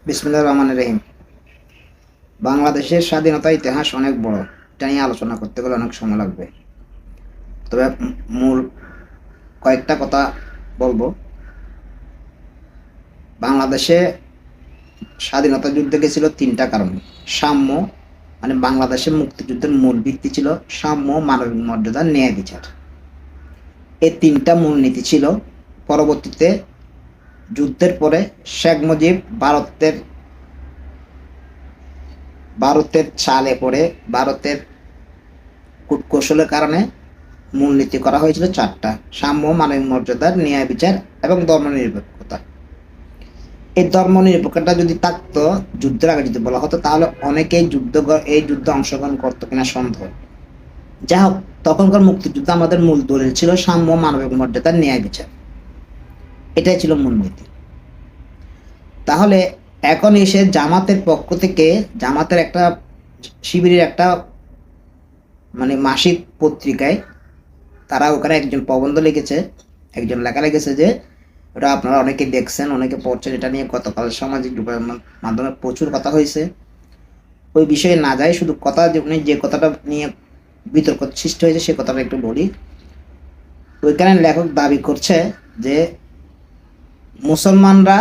বিসমিল্লাহির রহমানির রহিম। বাংলাদেশের স্বাধীনতা ইতিহাস অনেক বড়। এটা নিয়ে আলোচনা করতে গেলে অনেক সময় লাগবে। তবে মূল কয়েকটা কথা বলবো। বাংলাদেশে স্বাধীনতা যুদ্ধে গেছিল তিনটা কারণে। সাম্য, মানে বাংলাদেশের মুক্তিযুদ্ধের মূল ভিত্তি ছিল সাম্য, মানবিক মর্যাদা, ন্যায় বিচার। এই তিনটা মূলনীতি ছিল। পরবর্তীতে যুদ্ধের পরে শেখ মুজিব ভারতের চালে পড়ে, ভারতের কূটকৌশলের কারণে মূলনীতি করা হয়েছিল চারটা: সাম্য, মানবিক মর্যাদা, ন্যায় বিচার এবং ধর্মনিরপেক্ষতা। এই ধর্মনিরপেক্ষতা যদি থাকতো, যুদ্ধের আগে যদি বলা হতো, তাহলে অনেকেই এই যুদ্ধে অংশগ্রহণ করতো কিনা সন্দেহ। যাই হোক, তখনকার মুক্তিযুদ্ধ আমাদের মূল দলিল ছিল সাম্য, মানবিক মর্যাদা, ন্যায় বিচার। এটাই ছিল মূলনীতি। তাহলে এখন এসে জামাতের পক্ষ থেকে, জামাতের একটা শিবিরের একটা মাসিক পত্রিকায় তারা ওখানে একজন প্রবন্ধ লিখেছে, একজন লেখা লিখেছে যে, ওটা আপনারা অনেকে দেখছেন, অনেকে পড়ছেন। এটা নিয়ে গতকাল সামাজিক মাধ্যমে প্রচুর কথা হয়েছে। ওই বিষয়ে না যায়, শুধু কথা যে কথাটা নিয়ে বিতর্ক সৃষ্টি হয়েছে সে কথাটা একটু বলি। ওইখানে লেখক দাবি করছে যে মুসলমানরা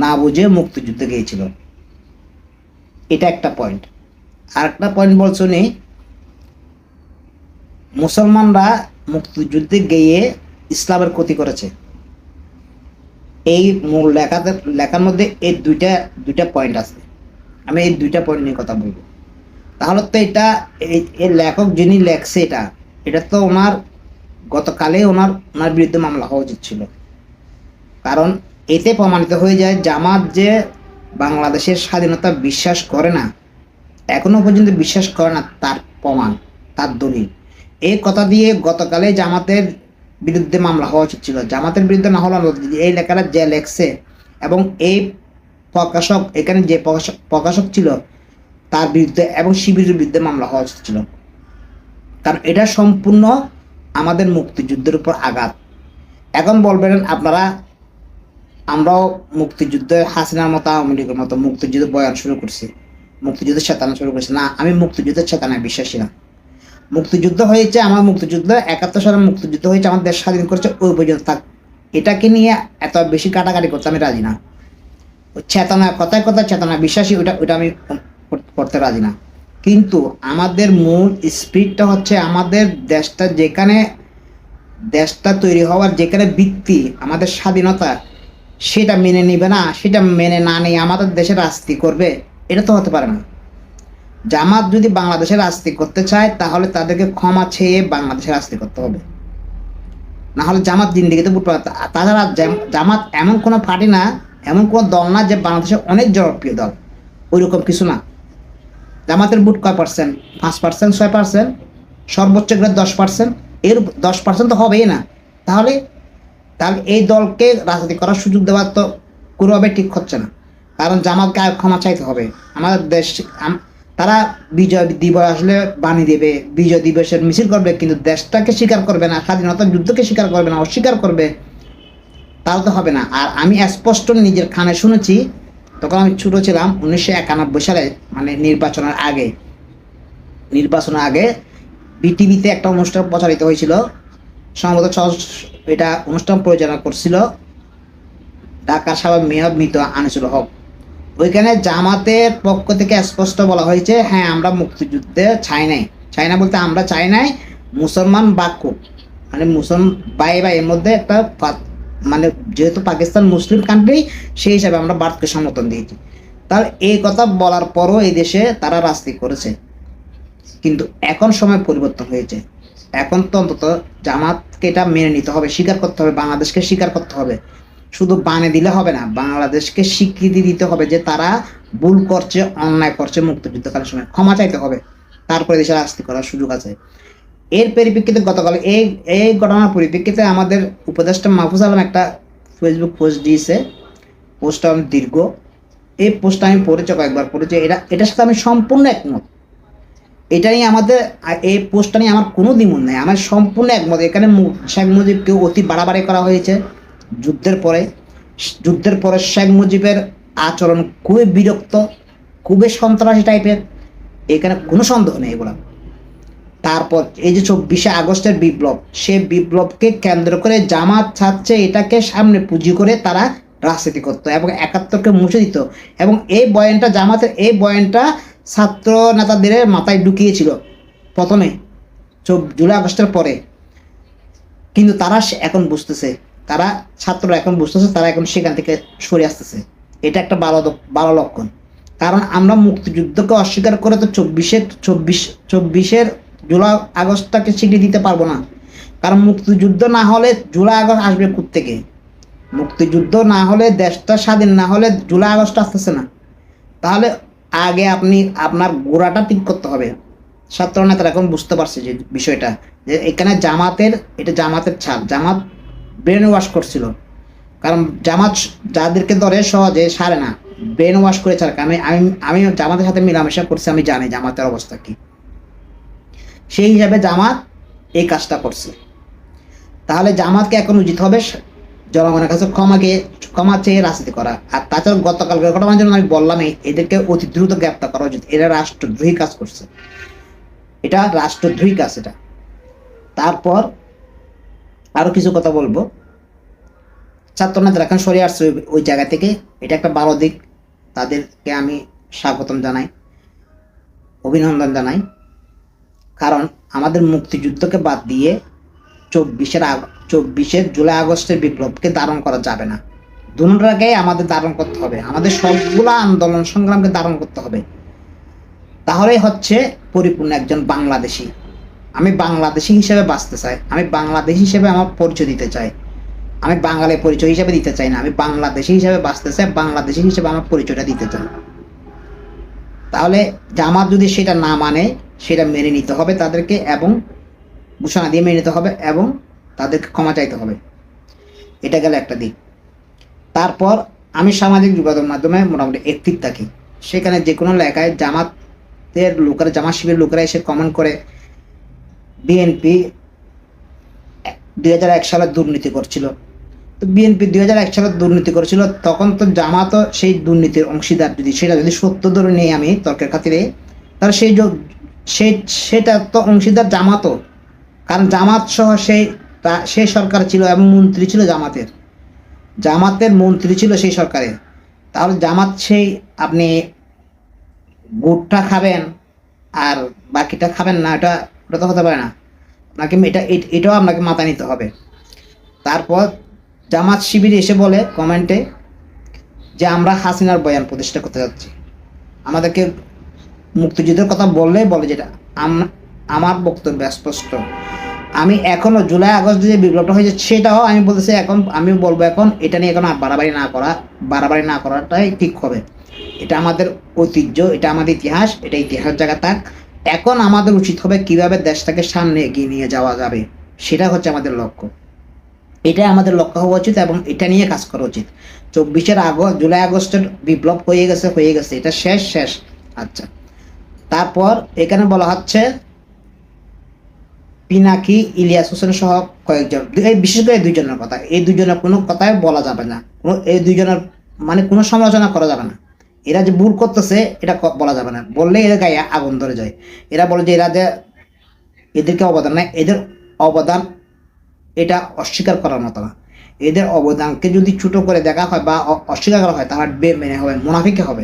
না বুঝে মুক্তিযুদ্ধে গিয়েছিল। এটা একটা পয়েন্ট। আর একটা পয়েন্ট বলছো নি, মুসলমানরা মুক্তিযুদ্ধে গিয়ে ইসলামের ক্ষতি করেছে। এই মূল লেখার মধ্যে এই দুইটা পয়েন্ট আছে। আমি এই দুইটা পয়েন্ট নিয়ে কথা বলবো। তাহলে তো এটা এই লেখক যিনি লেখছে এটা তো গতকালে ওনার বিরুদ্ধে মামলা হওয়া উচিত ছিল। কারণ এতে প্রমাণিত হয়ে যায় জামাত যে বাংলাদেশের স্বাধীনতা বিশ্বাস করে না, এখনো পর্যন্ত বিশ্বাস করে না, তার প্রমাণ, তার দলিল। এই কথা দিয়ে গতকালে জামাতের বিরুদ্ধে মামলা হওয়া উচিত ছিল। জামাতের বিরুদ্ধে না হলো, এই লেখাটা যে লেখছে এবং এই প্রকাশক, এখানে যে প্রকাশক ছিল তার বিরুদ্ধে এবং শিবিরের বিরুদ্ধে মামলা হওয়া উচিত ছিল। কারণ এটা সম্পূর্ণ আমাদের মুক্তিযুদ্ধের উপর আঘাত। এখন বলবেন আপনারা, আমরাও মুক্তিযুদ্ধে হাসিনার মতো, আওয়ামী লীগের মতো মুক্তিযুদ্ধ বয়ান শুরু করছি, মুক্তিযুদ্ধের চেতনা শুরু করছি। না, আমি মুক্তিযুদ্ধের চেতনায় বিশ্বাসী না। মুক্তিযুদ্ধ হয়েছে, আমার মুক্তিযুদ্ধ 71 সালে মুক্তিযুদ্ধ হয়েছে, আমার দেশ স্বাধীন করেছে, ওই পর্যন্ত থাক। এটাকে নিয়ে এত বেশি কাটাকাটি করতে আমি রাজি না। চেতনা, কথায় কথায় চেতনা বিশ্বাসী, ওটা আমি করতে রাজি না। কিন্তু আমাদের মূল স্পিরিটটা হচ্ছে আমাদের দেশটা তৈরি হওয়ার যেখানে ভিত্তি আমাদের স্বাধীনতা, সেটা মেনে নিবে না, সেটা মেনে না নিয়ে আমাদের দেশে রাজনীতি করবে, এটা তো হতে পারে না। জামাত যদি বাংলাদেশে রাজনীতি করতে চায়, তাহলে তাদেরকে ক্ষমা চেয়ে বাংলাদেশে রাজনীতি করতে হবে। না হলে জামাত জিন্দিগিতে বুট পাবে। তাছাড়া জামাত এমন কোনো পার্টি না, এমন কোনো দল না যে বাংলাদেশের অনেক জনপ্রিয় দল, ওইরকম কিছু না। জামাতের বুট কয় পার্সেন্ট? 5%, 6%, সর্বোচ্চ গেলে 10%। এর 10% তো হবেই না। তাহলে এই দলকে রাজনীতি করার সুযোগ দেওয়া তো কোনোভাবে ঠিক হচ্ছে না। কারণ জামাতকে ক্ষমা চাইতে হবে। আমাদের দেশ, তারা বিজয় দিবস আসলে বাণী দেবে, বিজয় দিবসের মিছিল করবে, কিন্তু দেশটাকে স্বীকার করবে না, স্বাধীনতা যুদ্ধকে স্বীকার করবে না, অস্বীকার করবে। তাও তো হবে না। আর আমি স্পষ্ট নিজের কানে শুনেছি, তখন আমি ছোটো ছিলাম, 1991 সালে, নির্বাচনের আগে বিটিভিতে একটা অনুষ্ঠান প্রচারিত হয়েছিল। সম্ভবত এটা অনুষ্ঠান পরিচালনা করছিল ঢাকার সাবেক মেয়র মৃত আনিসুল হক। ওইখানে জামাতের পক্ষ থেকে স্পষ্ট বলা হয়েছে, হ্যাঁ, আমরা মুক্তিযুদ্ধে চাই না বলতে আমরা চাই নাই মুসলমান বাক্য, মুসলমান ভাইয়ের মধ্যে একটা, যেহেতু পাকিস্তান মুসলিম কান্ট্রি, সেই হিসাবে আমরা ভারতকে সমর্থন দিয়েছি। তাহলে এই কথা বলার পরও এই দেশে তারা রাজনীতি করেছে। কিন্তু এখন সময় পরিবর্তন হয়েছে। এখন তো অন্তত জামাতকে এটা মেনে নিতে হবে, স্বীকার করতে হবে, বাংলাদেশকে স্বীকার করতে হবে। শুধু বানে দিলে হবে না, বাংলাদেশকে স্বীকৃতি দিতে হবে যে তারা ভুল করছে, অন্যায় করছে। মুক্তিযুদ্ধকালের সময় ক্ষমা চাইতে হবে, তারপরে দেশে রাজনীতি করার সুযোগ আছে। এর পরিপ্রেক্ষিতে গতকাল এই ঘটনার পরিপ্রেক্ষিতে আমাদের উপদেষ্টা মাহফুজ আলম একটা ফেসবুক পোস্ট দিয়েছে। পোস্টটা অনেক দীর্ঘ। এই পোস্টটা আমি পড়েছি, কয়েকবার পড়েছি। এটার সাথে আমি সম্পূর্ণ একমত। এটা নিয়ে এই পোস্টটা নিয়ে আমার কোনো দ্বিমত নেই, আমার সম্পূর্ণ একমত। এখানে শেখ মুজিবকে অতি বাড়াবাড়ি করা হয়েছে। যুদ্ধের পরে শেখ মুজিবের আচরণ খুবই বিরক্ত, খুবই সন্ত্রাসী টাইপের, এখানে কোনো সন্দেহ নেই এগুলো। তারপর এই যে 24শে আগস্টের বিপ্লব, সে বিপ্লবকে কেন্দ্র করে জামাত চাচ্ছে এটাকে সামনে পুঁজি করে তারা রাজনীতি করতো এবং 71কে মুছে দিত। এবং এই বয়ানটা জামাতের এই বয়ানটা ছাত্র নেতাদের মাথায় ঢুকিয়েছিল প্রথমে জুলাই আগস্টের পরে, কিন্তু তারা এখন বুঝতেছে, তারা ছাত্ররা এখন বুঝতেছে, তারা এখন সেখান থেকে সরে আসতেছে। এটা একটা ভালো লক্ষণ। কারণ আমরা মুক্তিযুদ্ধকে অস্বীকার করে তো চব্বিশের জুলাই আগস্টটাকে স্বীকৃতি দিতে পারবো না। কারণ মুক্তিযুদ্ধ না হলে জুলাই আগস্ট আসবে কোত্থেকে? মুক্তিযুদ্ধ না হলে, দেশটা স্বাধীন না হলে জুলাই আগস্ট আসতেছে না। তাহলে আগে আপনি আপনার গোড়াটা ঠিক করতে হবে। ছাত্র নেতারা এখন বুঝতে পারছে যে বিষয়টা, যে এখানে এটা জামাতের ছাপ, জামাত ব্রেন ওয়াশ করছিল। কারণ জামাত যাদেরকে ধরে সহজে সারে না, ব্রেন ওয়াশ করে ছাড়ে। আমি জামাতের সাথে মেলামেশা করছি, আমি জানি জামাতের অবস্থা কি। সেই হিসাবে জামাত এই কাজটা করছে। তাহলে জামাতকে এখন উচিত হবে জনগণের কাছে ক্ষমা চেয়ে রাজনীতি করা। আর তাছাড়া গতকালকের ঘটনার জন্য আমি বললাম এদেরকে অতি দ্রুত গ্রেপ্তার করা উচিত। এরা রাষ্ট্রদ্রোহী কাজ করছে, এটা রাষ্ট্রদ্রোহী কাজ এটা। তারপর আরো কিছু কথা বলবো। ছাত্র নেতারা এখন সরে আসছে ওই জায়গা থেকে, এটা একটা ভালো দিক। তাদেরকে আমি স্বাগতম জানাই, অভিনন্দন জানাই। কারণ আমাদের মুক্তিযুদ্ধকে বাদ দিয়ে 24শে জুলাই আগস্টের বিপ্লবকে ধারণ করা যাবে না। দুটাকে আমাদের ধারণ করতে হবে, আমাদের সবগুলা আন্দোলন সংগ্রামকে ধারণ করতে হবে। তাহলেই হচ্ছে পরিপূর্ণ একজন বাংলাদেশি। আমি বাংলাদেশি হিসেবে বাঁচতে চাই, আমি বাংলাদেশি হিসেবে আমার পরিচয় দিতে চাই। আমি বাঙালি পরিচয় হিসেবে দিতে চাই না, আমি বাংলাদেশি হিসেবে বাঁচতে চাই, বাংলাদেশি হিসেবে আমার পরিচয়টা দিতে চাই। তাহলে জামাত যদি সেটা না মানে, সেটা মেনে নিতে হবে তাদেরকে, এবং ঘোষণা দিয়ে মেনে নিতে হবে, এবং তাদেরকে ক্ষমা চাইতে হবে। এটা গেল একটা দিক। তারপর আমি সামাজিক যোগাযোগ মাধ্যমে মোটামুটি অ্যাক্টিভ থাকি। সেখানে যে কোনো লেখায় জামাতের লোকেরা, জামাত শিবিরের লোকেরা এসে কমেন্ট করে বিএনপি 2001 সালে দুর্নীতি করছিল। তো বিএনপি 2001 সালে দুর্নীতি করেছিল, তখন তো জামাতও সেই দুর্নীতির অংশীদার। সেটা যদি সত্য ধরে নেই আমি তর্কের খাতিরে, তাহলে সেটা তো অংশীদার জামাতও। কারণ জামাত সহ সেই সরকার ছিল এবং মন্ত্রী ছিল জামাতের মন্ত্রী ছিল সেই সরকারে। তাহলে জামাত সেই, আপনি গুড়টা খাবেন আর বাকিটা খাবেন না, ওটা তো হতে পারে না। আপনাকে এটাও আপনাকে মাথায় নিতে হবে। তারপর জামাত শিবির এসে বলে কমেন্টে যে আমরা হাসিনার বয়ান প্রতিষ্ঠা করতে যাচ্ছি। আমাদেরকে মুক্তিযুদ্ধের কথা বলে যেটা আমার বক্তব্য স্পষ্ট। আমি এখনো জুলাই আগস্ট যে বিপ্লবটা হয়েছে সেটাও আমি বলতেছি, আমি বলবো এখন এটা নিয়ে এখন বাড়াবাড়ি না করাটাই ঠিক হবে। এটা আমাদের ঐতিহ্য, এটা আমাদের ইতিহাস, এটা ইতিহাসের জায়গা থাক। এখন আমাদের উচিত হবে কিভাবে দেশটাকে সামনে এগিয়ে নিয়ে যাওয়া যাবে, সেটা হচ্ছে আমাদের লক্ষ্য। এটাই আমাদের লক্ষ্য হওয়া উচিত এবং এটা নিয়ে কাজ করা উচিত। জুলাই আগস্টের বিপ্লব হয়ে গেছে, এটা শেষ। আচ্ছা, তারপর এখানে বলা হচ্ছে পিনাকি, ইলিয়াস হোসেন সহ কয়েকজন, বিশেষ করে দুইজনের কথা, এই দুইজনের কোনো কথাই বলা যাবে না, এই দুইজনের মানে কোনো সমালোচনা করা যাবে না। এরা যে ভুল করতেছে এটা বলা যাবে না, বললে এদের গায়ে আগুন ধরে যায়। এরা বলে যে এদেরকে অবদান নাই, এদের অবদান এটা অস্বীকার করার মতো না। এদের অবদানকে যদি ছোট করে দেখা হয় বা অস্বীকার করা হয়, তাহলে বেমেনে হবে, মুনাফিকে হবে।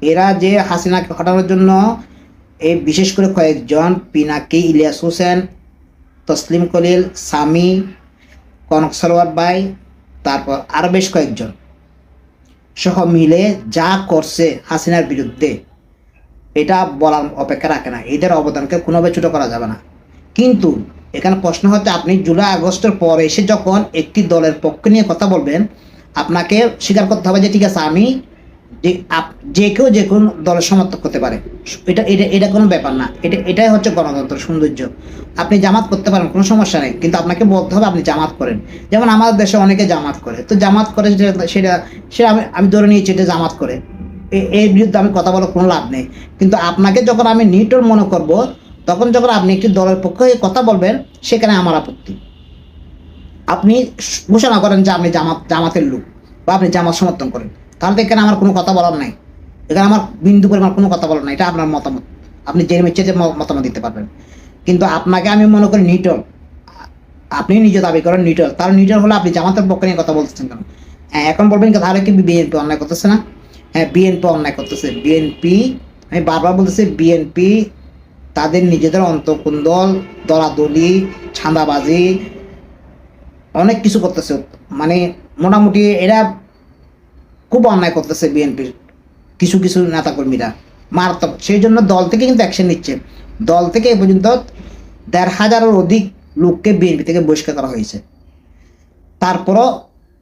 এরা যে হাসিনাকে হটানোর জন্য এই বিশেষ করে কয়েকজন, পিনাকি, ইলিয়াস হোসেন, তসলিম কলিল, সামি, কনক সরোয়ার ভাই, তারপর আরো বেশ কয়েকজন সহ মিলে যা করছে হাসিনার বিরুদ্ধে, এটা বলার অপেক্ষা রাখে না। এদের অবদানকে কোনোভাবে ছোট করা যাবে না। কিন্তু এখানে প্রশ্ন হচ্ছে, আপনি জুলাই আগস্টের পরে এসে যখন একটি দলের পক্ষে নিয়ে কথা বলবেন, আপনাকে স্বীকার করতে হবে যে ঠিক আছে, আমি যে কেউ যে কোনো দলের সমর্থক হতে পারে, এটা কোনো ব্যাপার না। এটাই হচ্ছে গণতন্ত্রের সৌন্দর্য। আপনি জামাত করতে পারেন, কোনো সমস্যা নেই, কিন্তু আপনাকে বলতে হবে আপনি জামাত করেন। যেমন আমাদের দেশে অনেকে জামাত করে, তো জামাত করে সেটা আমি ধরে নিয়েছি এটা জামাত করে, এর বিরুদ্ধে আমি কথা বলার কোনো লাভ নেই। কিন্তু আপনাকে যখন আমি নিউট্রাল মনে করব, তখন যখন আপনি একটি দলের পক্ষে কথা বলবেন, সেখানে আমার আপত্তি। আপনি ঘোষণা করেন যে আপনি জামাতের লোক বা আপনি জামাত সমর্থন করেন, তাহলে তো এখানে আমার কোনো কথা বলার নাই, এখানে আমার বিন্দু পরিমাণ কোনো কথা বলার নাই, এটা আপনার মতামত, আপনি যে ইচ্ছে যে মতামত দিতে পারবেন। কিন্তু আপনাকে আমি মনে করি নিউট্রাল, আপনি নিজে দাবি করেন নিউট্রাল, তাহলে নিউট্রাল হলে আপনি জামাতের পক্ষে নিয়ে কথা বলতেছেন কেন? হ্যাঁ, এখন বলবেন তাহলে কি বিএনপি অন্যায় করতেছে না? হ্যাঁ, বিএনপি অন্যায় করতেছে। বিএনপি, আমি বারবার বলতেছি, বিএনপি তাদের নিজেদের অন্তর্কুন্দল, দলাদলি, ছাঁদাবাজি, অনেক কিছু করতেছে। মানে মোটামুটি এরা খুব অন্যায় করতেছে বিএনপির কিছু কিছু নেতাকর্মীরা, মারাত্মক। সেই জন্য দল থেকে কিন্তু অ্যাকশন নিচ্ছে। দল থেকে এ পর্যন্ত ১৫০০-এর অধিক লোককে বিএনপি থেকে বহিষ্কার করা হয়েছে, তারপরও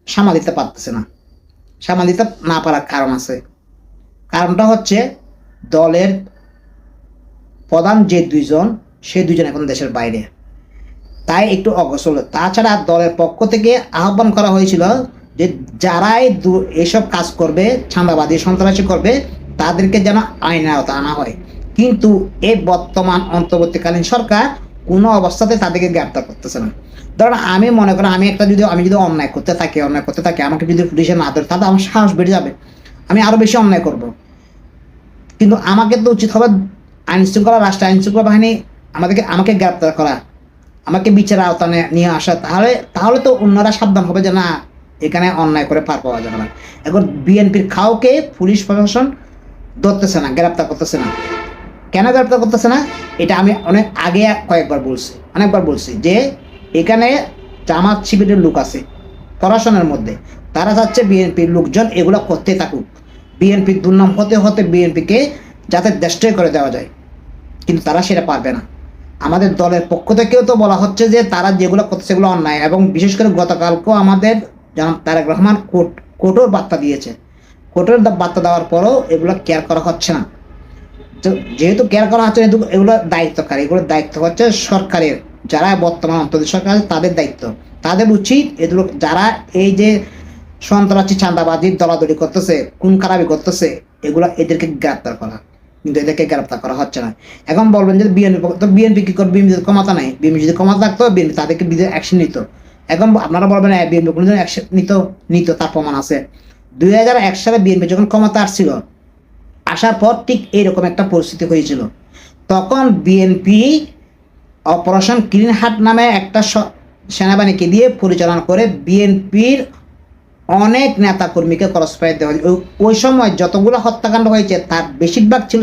সামাল দিতে পারতেছে না। সামাল দিতে না পারার কারণ আছে। কারণটা হচ্ছে দলের প্রধান যে দুইজন, সেই দুইজন এখন দেশের বাইরে, তাই একটু অগ্রসর। তাছাড়া দলের পক্ষ থেকে আহ্বান করা হয়েছিল যে যারাই এসব কাজ করবে, ছাঁদাবাদী সন্ত্রাসী করবে, তাদেরকে যেন আইনের আওতায় আনা হয়। কিন্তু এই বর্তমান অন্তর্বর্তীকালীন সরকার কোনো অবস্থাতে তাদেরকে গ্রেপ্তার করতেছে না। ধরুন আমি মনে করি আমি যদি অন্যায় করতে থাকি, আমাকে যদি পুলিশে না ধরে, তাহলে আমার সাহস বেড়ে যাবে, আমি আরো বেশি অন্যায় করব। কিন্তু আমাকে তো উচিত হবে আইন শৃঙ্খলা, রাষ্ট্র আইন শৃঙ্খলা বাহিনী আমাকে গ্রেপ্তার করা, আমাকে বিচারের আওতায় নিয়ে আসা। তাহলে তো অন্যরা সাবধান হবে যে না, এখানে অন্যায় করে পার পাওয়া যাবে না। এখন বিএনপির কাউকে পুলিশ প্রশাসন ধরতেছে না, গ্রেপ্তার করতেছে না। কেন গ্রেপ্তার করতেছে না? এটা আমি অনেকবার বলছি যে এখানে জামাত শিবিরের লোক আছে প্রশাসনের মধ্যে, তারা চাচ্ছে বিএনপির লোকজন এগুলো করতে থাকুক, বিএনপির দুর্নাম হতে হতে বিএনপিকে যাতে ডেস্ট্রয় করে দেওয়া যায়। কিন্তু তারা সেটা পারবে না। আমাদের দলের পক্ষ থেকেও তো বলা হচ্ছে যে তারা যেগুলো করছে সেগুলো অন্যায়, এবং বিশেষ করে গতকালকেও আমাদের জনাব তারেক রহমান কোর্টের বার্তা দিয়েছে। কোর্টের বার্তা দেওয়ার পরও এগুলো কেয়ার করা হচ্ছে না। যেহেতু কেয়ার করা হচ্ছে, কিন্তু এগুলোর দায়িত্ব হচ্ছে সরকারের, যারা বর্তমান অন্তর্বর্তী সরকার আছে তাদের দায়িত্ব। তাদের উচিত এগুলো, যারা এই যে সন্ত্রাসী চাঁদাবাজি দলাদলি করতেছে, খুন খারাপি করতেছে, এদেরকে গ্রেপ্তার করা। কিন্তু এদেরকে গ্রেপ্তার করা হচ্ছে না। এখন বলবেন যে বিএনপি কি করবে? বিএনপি ক্ষমতা নাই। বিএনপি যদি ক্ষমতা থাকতো, বিএনপি তাদেরকে বিরুদ্ধে অ্যাকশন নিত। এখন আপনারা বলবেন বিএনপি কোনোদিন অ্যাকশন নিত, তার প্রমাণ আছে। ২০০১ সালে বিএনপি যখন ক্ষমতা আসছিল, আসার পর ঠিক এইরকম একটা পরিস্থিতি হয়েছিল। তখন বিএনপি অপারেশন ক্লিন হার্ট নামে একটা সেনাবাহিনীকে দিয়ে পরিচালনা করে বিএনপির অনেক নেতা কর্মীকে ক্রসফায়ার দেওয়া হয়েছে। ওই সময় যতগুলো হত্যাকাণ্ড হয়েছে তার বেশিরভাগ ছিল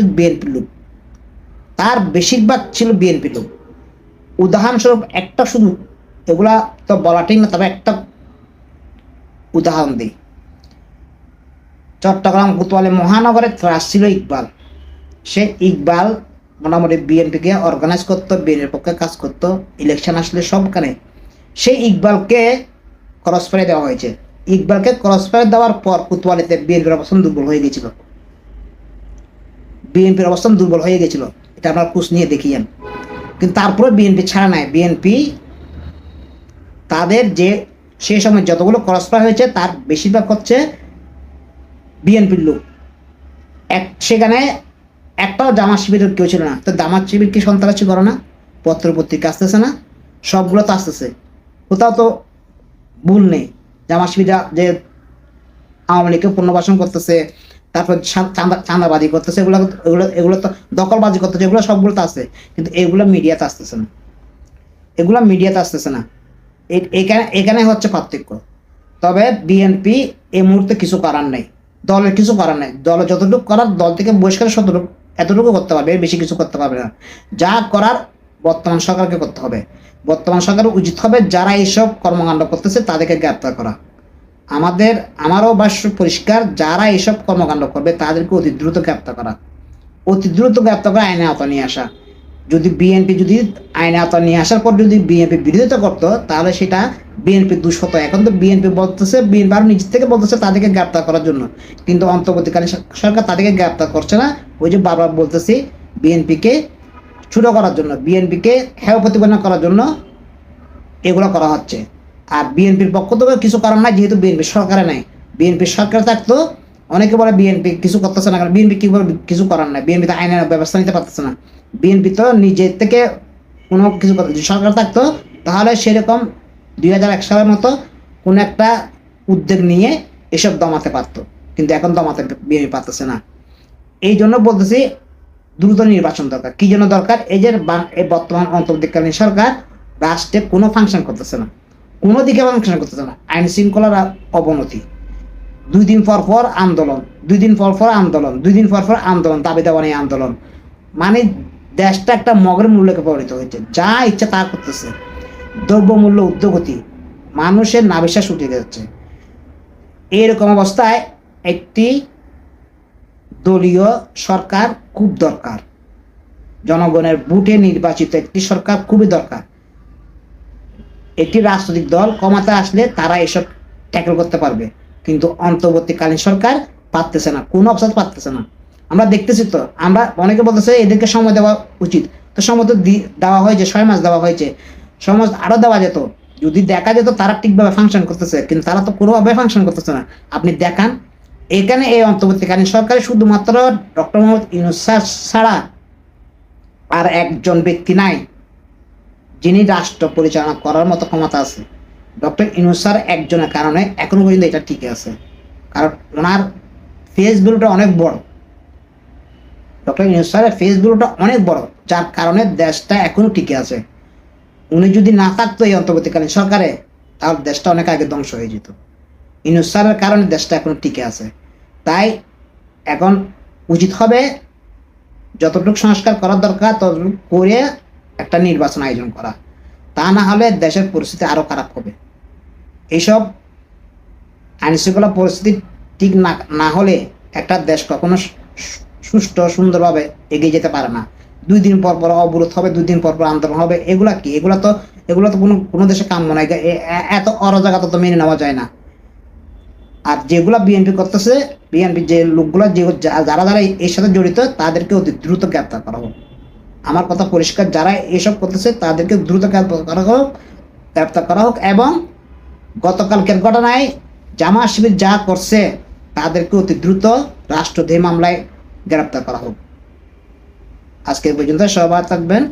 বিএনপির লোক। উদাহরণস্বরূপ একটা, শুধু এগুলা তো বলা ঠিক না, তবে একটা উদাহরণ দিই। চট্টগ্রাম কোতোয়ালি মহানগরে ত্রাস ছিল ইকবাল। সে ইকবাল মোটামুটি বিএনপিকে অর্গানাইজ করতো, বিএনপির পক্ষে কাজ করতো, ইলেকশন আসলে সবখানে। সেই ইকবালকে ক্রসফায়ার দেওয়া হয়েছে। ইকবালকে ক্রসফায়ার দেওয়ার পর কোতোয়ালিতে বিএনপির অবস্থান দুর্বল হয়ে গেছিল। এটা আপনার কুচ নিয়ে দেখিয়েন। কিন্তু তারপরে বিএনপি ছাড়া নাই। বিএনপি তাদের যে সেই সময় যতগুলো ক্রসফায়ার হয়েছে তার বেশিরভাগ হচ্ছে বিএনপির লোক। সেখানে একটাও জামাত শিবিরের কেউ ছিল না। তো জামাত শিবির কি সন্ত্রাসী করে না? পত্র পত্রিকা আসতেছে না, সবগুলো তো আসতেছে, কোথাও তো ভুল নেই। জামাত শিবির যে আওয়ামী লীগকে পুনর্বাসন করতেছে, তারপর চাঁদাবাজি করতেছে, এগুলো তো দখলবাজি করতেছে, এগুলো সবগুলো তো আছে। কিন্তু এগুলো মিডিয়াতে আসতেছে না। এখানে হচ্ছে পার্থক্য। তবে বিএনপি এই মুহূর্তে কিছু করার নেই, দলের কিছু করার নেই। দলের যতটুকু করার, দল থেকে বহিষ্কার এতটুকু করতে পারবে, বেশি কিছু করতে পারবে না। যা করার বর্তমান সরকারকে করতে হবে। বর্তমান সরকারের উচিত হবে যারা এইসব কর্মকাণ্ড করতেছে তাদেরকে গ্রেপ্তার করা। আমারও বাস পরিষ্কার, যারা এইসব কর্মকাণ্ড করবে তাদেরকে অতি দ্রুত গ্রেপ্তার করা, করে আইনে আওতা নিয়ে আসা। যদি বিএনপি আইনে আওতা নিয়ে আসার পর যদি বিএনপি বিরোধিতা করতো, তাহলে সেটা বিএনপি দুষ হতো। এখন তো বিএনপি আরো নিজের থেকে বলতেছে তাদেরকে গ্রেপ্তার করার জন্য, কিন্তু অন্তর্বর্তীকালীন সরকার তাদেরকে গ্রেপ্তার করছে না। ওই যে বারবার বলতেছি, বিএনপিকে ছোট করার জন্য, বিএনপিকে হেয় প্রতিপন্ন করার জন্য এগুলো করা হচ্ছে। আর বিএনপির পক্ষ থেকে কিছু করার নাই, যেহেতু বিএনপি সরকারে নাই। বিএনপি সরকার থাকতো, অনেকে বলে বিএনপি কিছু করতেছে না, কারণ বিএনপি কি বলে কিছু করার নাই, বিএনপি তো আইনের ব্যবস্থা নিতে পারতেছে না। বিএনপি তো নিজের থেকে কোনো কিছু করতে, যদি সরকার থাকতো তাহলে সেরকম ২০০১ সালের মতো কোনো একটা উদ্যোগ নিয়ে এসব দমাতে পারতো। কিন্তু এখন দমাতে বিএনপি পারতেছে না। এই জন্য বলতেছি দ্রুত নির্বাচন দরকার। কি জন্য দরকার? এই যে এই বর্তমান অন্তর্বর্তীকালীন সরকার রাষ্ট্রে কোনো ফাংশন করতেছে না, কোনো দিকে ফাংশন করতেছে না। আইন শৃঙ্খলার অবনতি, 2 দিন পর পর আন্দোলন, 2 দিন পর পর আন্দোলন, 2 দিন পর পর আন্দোলন, দাবি দাওয়া নিয়ে আন্দোলন। মানে দেশটা একটা মগের মূল্যকে পরিণত হয়েছে, যা ইচ্ছা তা করতেছে। দ্রব্যমূল্য ঊর্ধ্বগতি, মানুষের নাভিশ্বাস উঠে যাচ্ছে। এরকম অবস্থায় একটি দলীয় সরকার খুব দরকার, জনগণের ভোটে নির্বাচিত একটি সরকার খুবই দরকার। একটি রাজনৈতিক দল ক্ষমতা আসলে তারা এসব ট্যাকেল করতে পারবে, কিন্তু অন্তর্বর্তীকালীন সরকার পারতেছে না, কোনো অবস্থা পারতেছে না। আমরা দেখতেছি তো, আমরা অনেকে বলতেছে এদেরকে সময় দেওয়া উচিত, তো সময় তো দেওয়া হয়েছে, 6 মাস দেওয়া হয়েছে, সময় আরো দেওয়া যেত, যদি দেখা যেত তারা ঠিকভাবে ফাংশন করতেছে, কিন্তু তারা তো কোনোভাবে ফাংশন করতেছে না। আপনি দেখান এখানে এই অন্তর্বর্তীকালীন সরকারে শুধুমাত্র ডক্টর মোহাম্মদ ইউনূস ছাড়া আর একজন ব্যক্তি নাই যিনি রাষ্ট্র পরিচালনা করার মতো ক্ষমতা আছে। ডক্টর ইউনূস স্যার একজনের কারণে এখনো পর্যন্ত এটা টিকে আছে, কারণ ওনার ফেস ভ্যালুটা অনেক বড়। ডক্টর ইউনূস স্যারের ফেস ভ্যালুটা অনেক বড়, যার কারণে দেশটা এখনো টিকে আছে। উনি যদি না থাকতো এই অন্তর্বর্তীকালীন সরকারে, তাহলে দেশটা অনেক আগে ধ্বংস হয়ে যেত। ইউনূস স্যারের কারণে দেশটা এখনো টিকে আছে। তাই এখন উচিত হবে যতটুকু সংস্কার করার দরকার ততটুকু করে একটা নির্বাচন আয়োজন করা, তা না হলে দেশের পরিস্থিতি আরো খারাপ হবে। এইসব আইন শৃঙ্খলা পরিস্থিতি ঠিক না হলে একটা দেশ কখনো সুষ্ঠু সুন্দরভাবে এগিয়ে যেতে পারে না। 2 দিন পর পর অবরোধ হবে, 2 দিন পর পর আন্দোলন হবে, এগুলা কি? এগুলো তো কোনো দেশে কাম্য নয়। এত অরাজকতা তো মেনে নেওয়া যায় না। আর যেগুলা বিএনপি করতেছে, বিএনপি যে লোকগুলা যারা যারা এর সাথে জড়িত তাদেরকে অতি দ্রুত গ্রেপ্তার করা হোক। আমার কথা পরিষ্কার, যারা এসব করতেছে তাদেরকে দ্রুত গ্রেপ্তার করা হোক। এবং গতকালকের ঘটনায় জামায়াত শিবির যা করছে তাদেরকে অতি দ্রুত রাষ্ট্রদ্রোহী মামলায় গ্রেপ্তার করা হোক। আজকে পর্যন্ত সবাই থাকবেন।